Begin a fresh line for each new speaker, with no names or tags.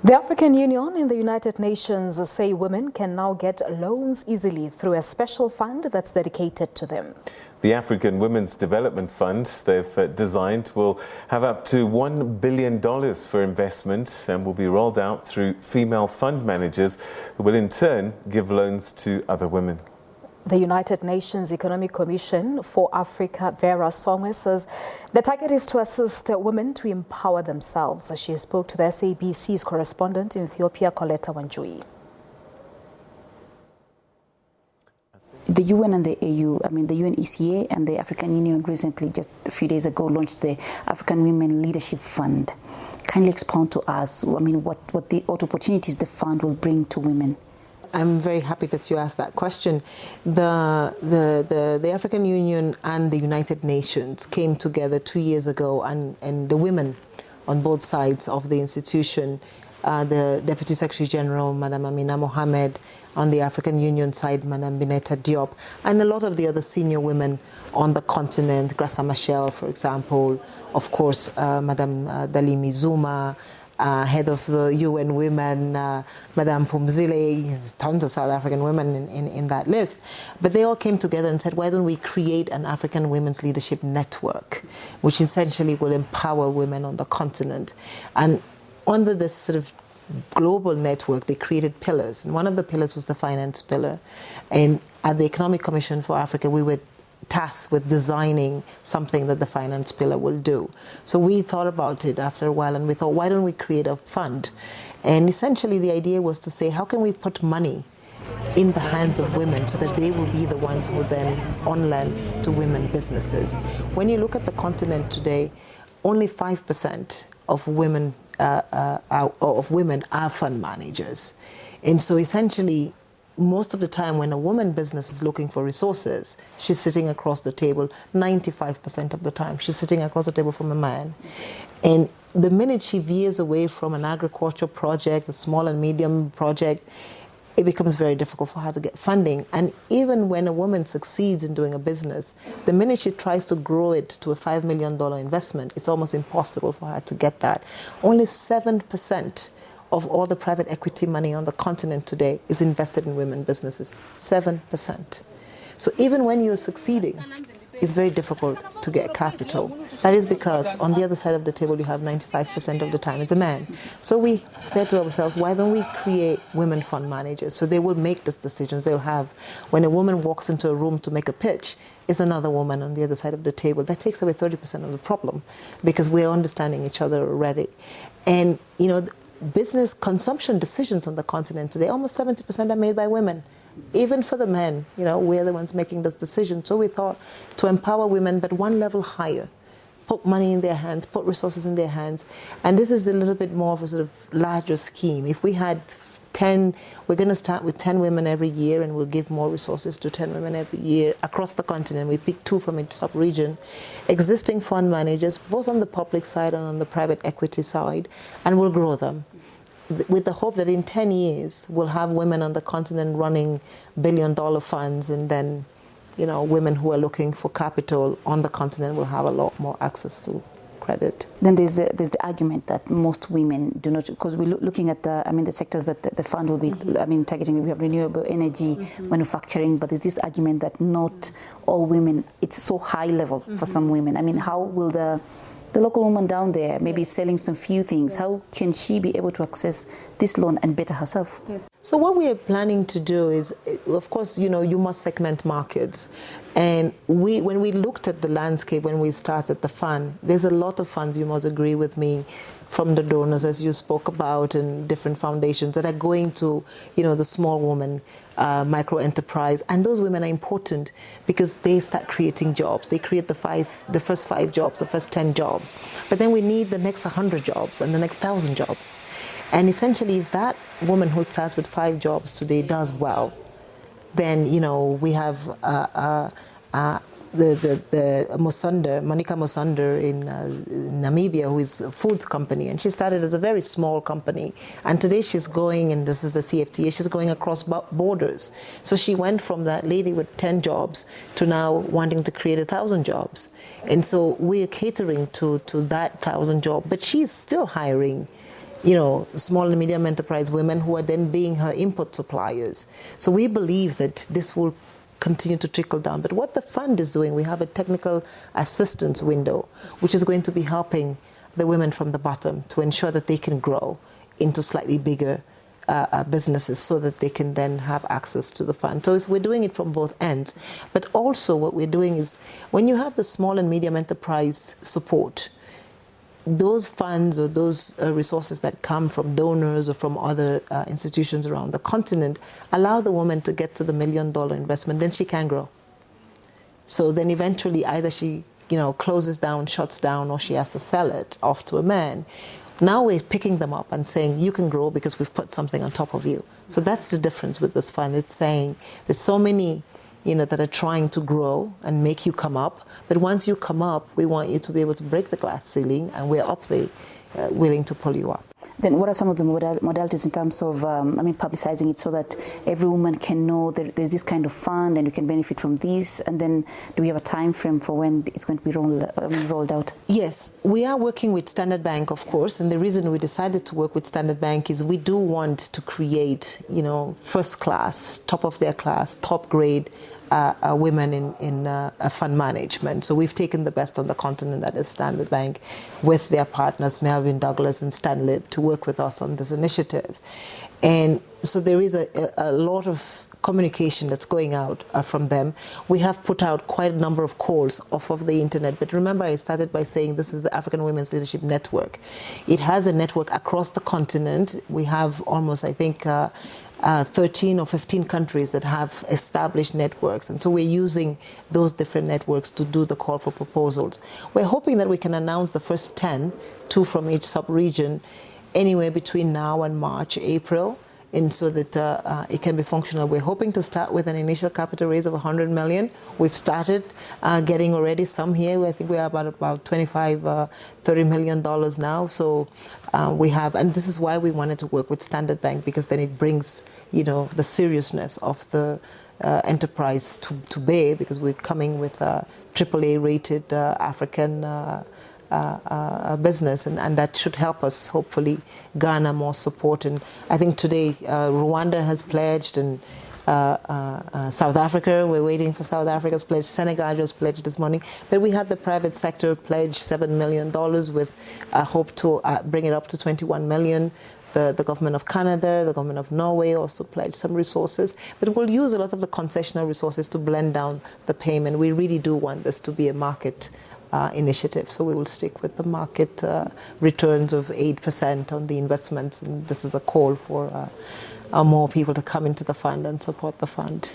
The African Union and the United Nations say women can now get loans easily through a special fund that's dedicated to them.
The African Women's Development Fund they've designed will have up to $1 billion for investment and will be rolled out through female fund managers who will in turn give loans to other women.
The United Nations Economic Commission for Africa, Vera Songwe, says the target is to assist women to empower themselves. She spoke to the SABC's correspondent in Ethiopia, Coletta Wanjohi.
The UN and the AU, the UNECA and the African Union recently, just a few days ago, launched the African Women Leadership Fund. Kindly expound to us, what the opportunities the fund will bring to women.
I'm very happy that you asked that question. The African Union and the United Nations came together 2 years ago, and the women on both sides of the institution, the Deputy Secretary General, Madam Amina Mohamed, on the African Union side, Madam Bineta Diop, and a lot of the other senior women on the continent, Grasa Machel, for example, of course, Madam Dalimi Zuma, head of the UN Women, Madame Pumzile, there's tons of South African women in that list. But they all came together and said, why don't we create an African Women's Leadership Network, which essentially will empower women on the continent. And under this sort of global network, they created pillars. And one of the pillars was the finance pillar. And at the Economic Commission for Africa, we were tasked with designing something that the finance pillar will do. So we thought about it after a while, and we thought, why don't we create a fund? And essentially the idea was to say, how can we put money in the hands of women so that they will be the ones who then on-lend to women businesses? When you look at the continent today, only 5% of women are fund managers. And so essentially, most of the time when a woman business is looking for resources, she's sitting across the table. 95% of the time, she's sitting across the table from a man. And the minute she veers away from an agriculture project, a small and medium project, it becomes very difficult for her to get funding. And even when a woman succeeds in doing a business, the minute she tries to grow it to a $5 million investment, it's almost impossible for her to get that. Only 7% of all the private equity money on the continent today is invested in women businesses. 7%. So even when you're succeeding, it's very difficult to get capital. That is because on the other side of the table, you have 95% of the time it's a man. So we said to ourselves, why don't we create women fund managers? So they will make these decisions. They'll have, when a woman walks into a room to make a pitch, is another woman on the other side of the table. That takes away 30% of the problem because we're understanding each other already. And, business consumption decisions on the continent today, almost 70% are made by women. Even for the men, we're the ones making those decisions. So we thought to empower women, but one level higher, put money in their hands, put resources in their hands. And this is a little bit more of a sort of larger scheme. If we had 10, we're going to start with 10 women every year, and we'll give more resources to 10 women every year across the continent. We pick 2 from each sub-region, existing fund managers, both on the public side and on the private equity side, and we'll grow them with the hope that in 10 years, we'll have women on the continent running billion-dollar funds, and then, women who are looking for capital on the continent will have a lot more access to credit.
Then there's the argument that most women do not, because we're looking at the sectors that the fund will be, targeting. We have renewable energy, manufacturing, but there's this argument that not all women, it's so high level for some women. How will the local woman down there, maybe selling some few things, how can she be able to access this loan and better herself?
Yes. So what we are planning to do is, of course, you must segment markets. And when we looked at the landscape, when we started the fund, there's a lot of funds, you must agree with me, from the donors, as you spoke about, and different foundations that are going to, the small woman, micro enterprise. And those women are important because they start creating jobs. They create the first 5 jobs, the first 10 jobs. But then we need the next 100 jobs and the next 1,000 jobs. And essentially, if that woman who starts with 5 jobs today does well, then, we have Monica Mosander in Namibia, who is a foods company, and she started as a very small company, and today she's going, and this is the CFTA, she's going across borders. So she went from that lady with 10 jobs to now wanting to create 1,000 jobs. And so we're catering to that 1,000 job, but she's still hiring small and medium enterprise women who are then being her input suppliers. So we believe that this will continue to trickle down. But what the fund is doing, we have a technical assistance window, which is going to be helping the women from the bottom to ensure that they can grow into slightly bigger businesses so that they can then have access to the fund. So we're doing it from both ends. But also what we're doing is when you have the small and medium enterprise support, those funds or those resources that come from donors or from other institutions around the continent allow the woman to get to the $1 million investment, then she can grow. So then eventually either she closes down, shuts down, or she has to sell it off to a man. Now we're picking them up and saying, you can grow because we've put something on top of you. So that's the difference with this fund. It's saying there's so many that are trying to grow and make you come up. But once you come up, we want you to be able to break the glass ceiling, and we're up there willing to pull you up.
Then what are some of the modalities in terms of, publicizing it so that every woman can know that there's this kind of fund and you can benefit from this? And then do we have a time frame for when it's going to be rolled out?
Yes, we are working with Standard Bank, of course. And the reason we decided to work with Standard Bank is we do want to create, first class, top of their class, top grade women in fund management. So we've taken the best on the continent, that is Standard Bank, with their partners Melvin Douglas and Stanlib, to work with us on this initiative. And so there is a lot of communication that's going out from them. We have put out quite a number of calls off of the internet. But remember, I started by saying this is the African Women's Leadership Network. It has a network across the continent. We have almost, I think, 13 or 15 countries that have established networks. And so we're using those different networks to do the call for proposals. We're hoping that we can announce the first 10, 2 from each sub-region, anywhere between now and March, April, and so that it can be functional. We're hoping to start with an initial capital raise of $100 million. We've started getting already some here. I think we're about $25, $30 million now. So we have, and this is why we wanted to work with Standard Bank, because then it brings, the seriousness of the enterprise to bear, because we're coming with a AAA rated African business, and that should help us hopefully garner more support. And I think today Rwanda has pledged, and South Africa, we're waiting for South Africa's pledge. Senegal just pledged this money, but we had the private sector pledge $7 million with hope to bring it up to $21 million. The government of Canada, the government of Norway also pledged some resources, but we'll use a lot of the concessional resources to blend down the payment. We really do want this to be a market initiative, so we will stick with the market returns of 8% on the investments, and this is a call for more people to come into the fund and support the fund.